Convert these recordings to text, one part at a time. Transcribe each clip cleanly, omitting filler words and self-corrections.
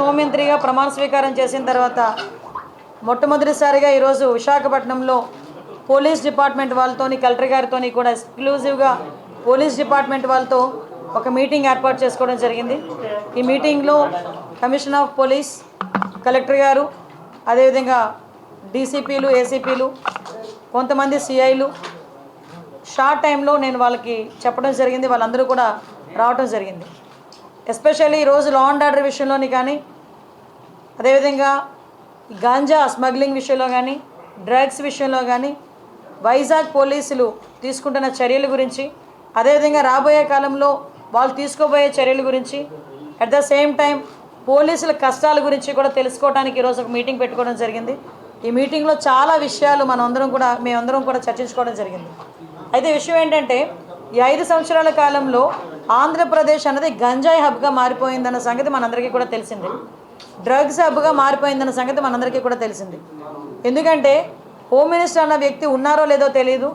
హోంమంత్రిగా ప్రమాణ స్వీకారం చేసిన తర్వాత మొట్టమొదటిసారిగా ఈరోజు విశాఖపట్నంలో పోలీస్ డిపార్ట్మెంట్ వాళ్ళతోని కలెక్టర్ గారితోని కూడా ఎక్స్క్లూజివ్గా పోలీస్ డిపార్ట్మెంట్ వాళ్ళతో ఒక మీటింగ్ ఏర్పాటు చేసుకోవడం జరిగింది. ఈ మీటింగ్లో కమిషనర్ ఆఫ్ పోలీస్, కలెక్టర్ గారు, అదేవిధంగా డీసీపీలు, ఏసీపీలు, కొంతమంది సిఐలు షార్ట్ టైంలో నేను వాళ్ళకి చెప్పడం జరిగింది. వాళ్ళందరూ కూడా రావడం జరిగింది. ఎస్పెషల్లీ ఈరోజు లా అండ్ ఆర్డర్ విషయంలోని కానీ, అదేవిధంగా గాంజా స్మగ్లింగ్ విషయంలో కానీ, డ్రగ్స్ విషయంలో కానీ వైజాగ్ పోలీసులు తీసుకుంటున్న చర్యల గురించి, అదేవిధంగా రాబోయే కాలంలో వాళ్ళు తీసుకోబోయే చర్యల గురించి, అట్ ద సేమ్ టైం పోలీసుల కష్టాల గురించి కూడా తెలుసుకోవడానికి ఈరోజు ఒక మీటింగ్ పెట్టుకోవడం జరిగింది. ఈ మీటింగ్లో చాలా విషయాలు మేమందరం కూడా చర్చించుకోవడం జరిగింది. అయితే విషయం ఏంటంటే, ఈ 5 సంవత్సరాల కాలంలో ఆంధ్రప్రదేశ్ అన్నది గంజాయి హబ్గా మారిపోయిందన్న సంగతి మనందరికీ కూడా తెలిసింది. డ్రగ్స్ హబ్గా మారిపోయిందన్న సంగతి మనందరికీ కూడా తెలిసింది. ఎందుకంటే హోమ్ మినిస్టర్ అన్న వ్యక్తి ఉన్నారో లేదో తెలియదు.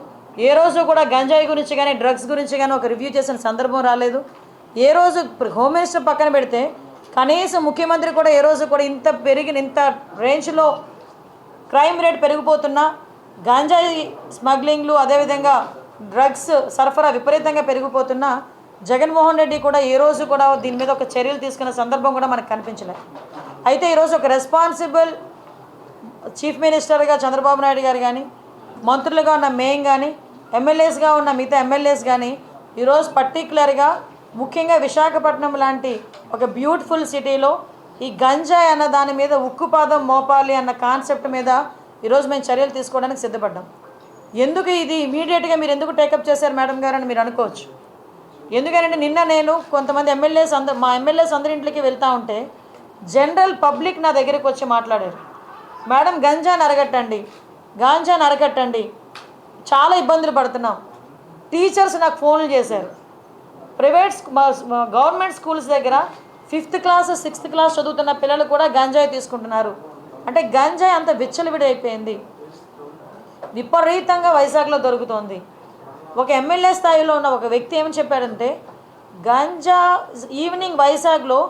ఏ రోజు కూడా గంజాయి గురించి కానీ, డ్రగ్స్ గురించి కానీ ఒక రివ్యూ చేసిన సందర్భం రాలేదు. ఏ రోజు హోమ్ మినిస్టర్ పక్కన పెడితే కనీసం ముఖ్యమంత్రి కూడా ఏ రోజు కూడా ఇంత రేంజ్లో క్రైమ్ రేట్ పెరిగిపోతున్నా, గంజాయి స్మగ్లింగ్లు, అదేవిధంగా డ్రగ్స్ సరఫరా విపరీతంగా పెరిగిపోతున్నా జగన్మోహన్ రెడ్డి కూడా ఏ రోజు కూడా దీని మీద ఒక చర్యలు తీసుకున్న సందర్భం కూడా మనకు కనిపించలేదు. అయితే ఈరోజు ఒక రెస్పాన్సిబుల్ చీఫ్ మినిస్టర్గా చంద్రబాబు నాయుడు గారు కానీ, మంత్రులుగా ఉన్న మేం కానీ, ఎమ్మెల్యేస్గా ఉన్న మిగతా ఎమ్మెల్యేస్ కానీ ఈరోజు పర్టికులర్గా ముఖ్యంగా విశాఖపట్నం లాంటి ఒక బ్యూటిఫుల్ సిటీలో ఈ గంజాయి అన్న దాని మీద ఉక్కుపాదం మోపాలి అన్న కాన్సెప్ట్ మీద ఈరోజు మేము చర్యలు తీసుకోవడానికి సిద్ధపడ్డాం. ఎందుకు ఇది ఇమీడియట్గా మీరు ఎందుకు టేకప్ చేశారు మేడం గారు అని మీరు అనుకోవచ్చు. ఎందుకంటే నిన్న నేను కొంతమంది మా ఎమ్మెల్యేస్ అందరి ఇంట్లోకి వెళ్తూ ఉంటే జనరల్ పబ్లిక్ నా దగ్గరికి వచ్చి మాట్లాడారు. మేడం గంజాని అరగట్టండి, చాలా ఇబ్బందులు పడుతున్నాం. టీచర్స్ నాకు ఫోన్లు చేశారు. గవర్నమెంట్ స్కూల్స్ దగ్గర 5th క్లాస్ 6th క్లాస్ చదువుతున్న పిల్లలు కూడా గంజాయి తీసుకుంటున్నారు. అంటే గంజాయి అంత విచ్చలవిడైపోయింది, విపరీతంగా వైజాగ్లో దొరుకుతోంది. ఒక ఎమ్మెల్యే స్థాయిలో ఉన్న ఒక వ్యక్తి ఏమని చెప్పాడంటే, గంజా వైజాగ్లో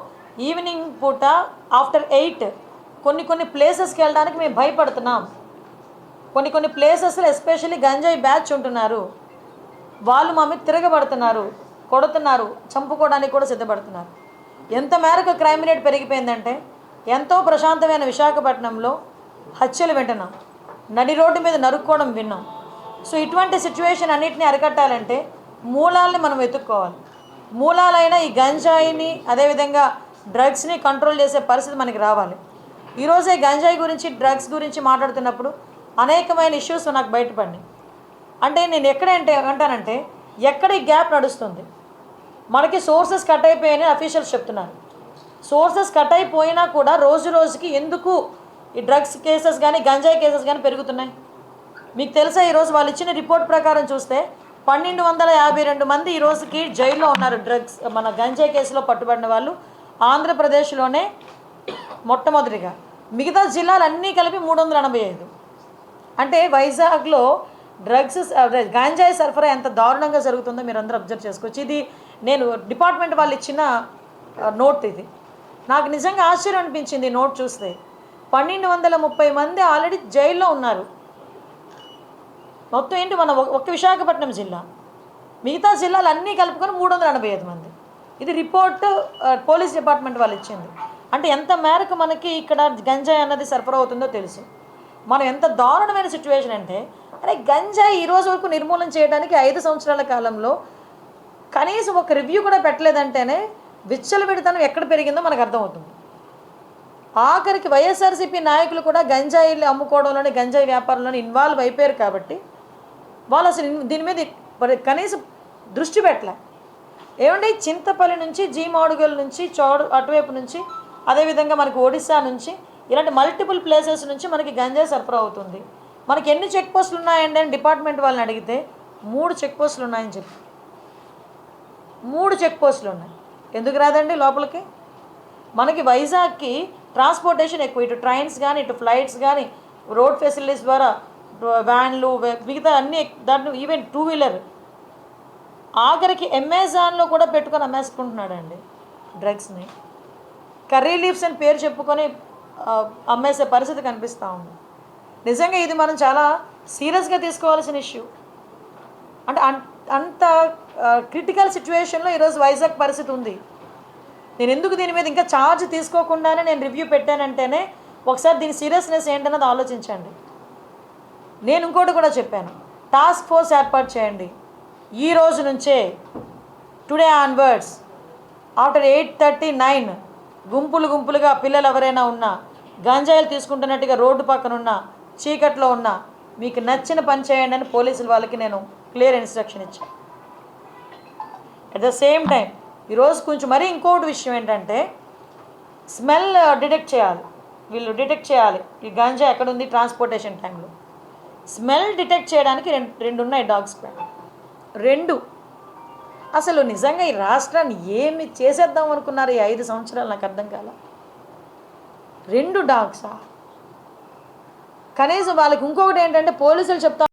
ఈవినింగ్ పూట ఆఫ్టర్ 8 కొన్ని ప్లేసెస్కి వెళ్ళడానికి మేము భయపడుతున్నాం. కొన్ని ప్లేసెస్లో ఎస్పెషల్లీ గంజాయి బ్యాచ్ ఉంటున్నారు, వాళ్ళు మా మీద తిరగబడుతున్నారు, కొడుతున్నారు, చంపుకోవడానికి కూడా సిద్ధపడుతున్నారు. ఎంత మేరకు క్రైమ్ రేట్ పెరిగిపోయిందంటే, ఎంతో ప్రశాంతమైన విశాఖపట్నంలో హత్యలు వింటున్నాం, నడి రోడ్డు మీద నరుక్కోవడం విన్నాం. సో ఇటువంటి సిచ్యువేషన్ అన్నిటిని అరికట్టాలంటే మూలాలని మనం వెతుక్కోవాలి. మూలాలైన ఈ గంజాయిని, అదేవిధంగా డ్రగ్స్ని కంట్రోల్ చేసే పరిస్థితి మనకి రావాలి. ఈరోజే గంజాయి గురించి, డ్రగ్స్ గురించి మాట్లాడుతున్నప్పుడు అనేకమైన ఇష్యూస్ నాకు బయటపడినాయి. అంటే నేను అంటానంటే ఎక్కడ ఈ గ్యాప్ నడుస్తుంది, మనకి సోర్సెస్ కట్ అయిపోయాయని అఫీషియల్స్ చెప్తున్నారు. సోర్సెస్ కట్ అయిపోయినా కూడా రోజు రోజుకి ఎందుకు ఈ డ్రగ్స్ కేసెస్ కానీ, గంజాయి కేసెస్ కానీ పెరుగుతున్నాయి? మీకు తెలుసా, ఈరోజు వాళ్ళు ఇచ్చిన రిపోర్ట్ ప్రకారం చూస్తే 1252 మంది ఈ రోజుకి జైల్లో ఉన్నారు. మన గంజాయి కేసులో పట్టుబడిన వాళ్ళు ఆంధ్రప్రదేశ్లోనే మొట్టమొదటిగా. మిగతా జిల్లాలన్నీ కలిపి 385. అంటే వైజాగ్లో గంజాయి సరఫరా ఎంత దారుణంగా జరుగుతుందో మీరు అందరూ అబ్జర్వ్ చేసుకోవచ్చు. ఇది నేను డిపార్ట్మెంట్ వాళ్ళు ఇచ్చిన నోట్. ఇది నాకు నిజంగా ఆశ్చర్యం అనిపించింది నోట్ చూస్తే. 1230 మంది ఆల్రెడీ జైల్లో ఉన్నారు. మొత్తం ఏంటి, మన ఒక్క విశాఖపట్నం జిల్లా, మిగతా జిల్లాలు అన్నీ కలుపుకొని 385 మంది. ఇది రిపోర్ట్ పోలీస్ డిపార్ట్మెంట్ వాళ్ళు ఇచ్చింది. అంటే ఎంత మేరకు మనకి ఇక్కడ గంజాయి అన్నది సరఫరా అవుతుందో తెలుసు. మనం ఎంత దారుణమైన సిచ్యువేషన్ అంటే, అరే గంజాయి ఈరోజు వరకు నిర్మూలన చేయడానికి 5 సంవత్సరాల కాలంలో కనీసం ఒక రివ్యూ కూడా పెట్టలేదంటేనే విచ్చలవిడితనం ఎక్కడ పెరిగిందో మనకు అర్థమవుతుంది. ఆఖరికి వైఎస్ఆర్సీపీ నాయకులు కూడా గంజాయిలు అమ్ముకోవడంలోనే, గంజాయి వ్యాపారంలోనే ఇన్వాల్వ్ అయిపోయారు. కాబట్టి వాళ్ళు అసలు దీని మీద కనీసం దృష్టి పెట్టలే. ఏమంటే చింతపల్లి నుంచి, జీమాడుగల్ నుంచి, అటువైపు నుంచి, అదేవిధంగా మనకి ఒడిశా నుంచి, ఇలాంటి మల్టిపుల్ ప్లేసెస్ నుంచి మనకి గంజాయి సరఫరా అవుతుంది. మనకి ఎన్ని చెక్ పోస్టులు ఉన్నాయండి అని డిపార్ట్మెంట్ వాళ్ళని అడిగితే 3 చెక్ పోస్టులు ఉన్నాయని చెప్పి. 3 చెక్ పోస్టులు ఉన్నాయి. ఎందుకు రాదండి లోపలికి? మనకి వైజాగ్కి ట్రాన్స్పోర్టేషన్ ఎక్కువ, ఇటు ట్రైన్స్ కానీ, ఇటు ఫ్లైట్స్ కానీ, రోడ్ ఫెసిలిటీస్ ద్వారా వ్యాన్లు, మిగతా అన్నీ, దాంట్లో ఈవెన్ 2 వీలర్, ఆఖరికి అమెజాన్లో కూడా పెట్టుకొని అమ్మేసుకుంటున్నాడండి డ్రగ్స్ని. కర్రీ లీవ్స్ అని పేరు చెప్పుకొని అమ్మేసే పరిస్థితి కనిపిస్తూ ఉంది. నిజంగా ఇది మనం చాలా సీరియస్గా తీసుకోవాల్సిన ఇష్యూ. అంటే అంత క్రిటికల్ సిచ్యువేషన్లో ఈరోజు వైజాగ్ పరిస్థితి ఉంది. నేను ఎందుకు దీని మీద ఇంకా ఛార్జ్ తీసుకోకుండానే నేను రివ్యూ పెట్టానంటేనే ఒకసారి దీని సీరియస్నెస్ ఏంటన్నది ఆలోచించండి. నేను ఇంకోటి కూడా చెప్పాను, టాస్క్ ఫోర్స్ ఏర్పాటు చేయండి. ఈ రోజు నుంచే టుడే ఆన్వర్డ్స్ ఆఫ్టర్ 8:39 గుంపులుగా పిల్లలు ఎవరైనా ఉన్నా, గంజాయిలు తీసుకుంటున్నట్టుగా రోడ్డు పక్కన ఉన్నా, చీకట్లో ఉన్నా, మీకు నచ్చిన పని చేయండి అని పోలీసుల వాళ్ళకి నేను క్లియర్ ఇన్స్ట్రక్షన్ ఇచ్చాను. అట్ ద సేమ్ టైం ఈరోజు కొంచెం మరీ ఇంకోటి విషయం ఏంటంటే, స్మెల్ డిటెక్ట్ చేయాలి. వీళ్ళు డిటెక్ట్ చేయాలి ఈ గంజా ఎక్కడ ఉంది ట్రాన్స్పోర్టేషన్ టైంలో. స్మెల్ డిటెక్ట్ చేయడానికి రెండు ఉన్నాయి డాగ్ స్క్వాడ్. 2 అసలు నిజంగా ఈ రాష్ట్రాన్ని ఏమి చేసేద్దాం అనుకున్నారు ఈ 5 సంవత్సరాలు? నాకు అర్థం కాల. 2 డాగ్సా? కనీసం వాళ్ళకి ఇంకొకటి ఏంటంటే పోలీసులు చెప్తా